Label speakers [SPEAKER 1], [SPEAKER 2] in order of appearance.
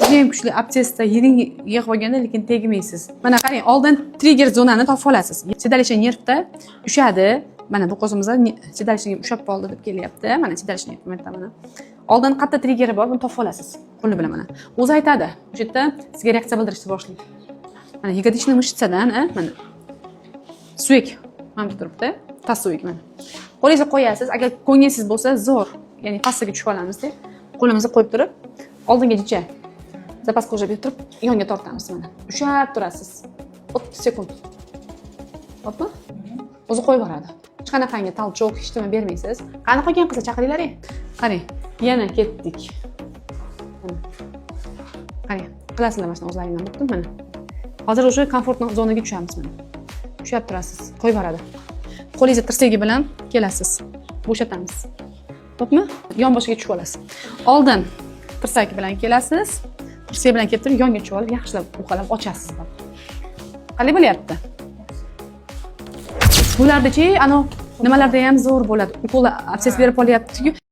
[SPEAKER 1] juda ham kuchli absessda yiring yig'ib olganda, lekin tegmaysiz. Mana qarang, oldin trigger zonani topib olasiz. Sedalishniy nervda ushadi. Mana bu qo'zimizda sedalishniy ushab qoldi deb kelyapti. Mana sedalishniy nerv mana. Oldin qayerda triggeri bor, buni topib olasiz. Qo'li bilan mana. O'zi aytadi. O'sha yerda sizga reaksiya bildirishni boshlaydi. Mana ягодичный мышцаdan, mana suyak mana turibdi. Tasuvik mana. Qo'lingizni qo'yasiz. Agar ko'nglingiz bo'lsa, zo'r, ya'ni pastaga tushib olamiz-da. Qo'limizni qo'yib turib, oldinga jicha zapaska qo'yib turib, yonga tortamiz mana. Ushab turasiz. 30 sekund. Xo'pmi? O'zi qo'yib boradi. Hech qanaqangi talchoq, hech nima bermaysiz. Qani qolgan qilsa chaqiringlar. Qarang, yana ketdik. Qarang, qilasizlar mana shuni o'zlaringizdan bo'pti mana. Hozir o'sha komfort zonaga tushamiz mana. Ushab turasiz, qo'yib boradi. Qo'lingizni tirsagi bilan kelasiz. Bo'shatamiz. Xo'pmi? Yon boshiga tushib olasiz. Oldin tirsak bilan kelasiz. Tirsak bilan kelib turib, yonga tushib olib, yaxshilab uqalab ochasiz. Qanday bo'lyapti? Bularda-chi, nimalarda ham zo'r bo'ladi. Ukol absess berib olyapti-ku.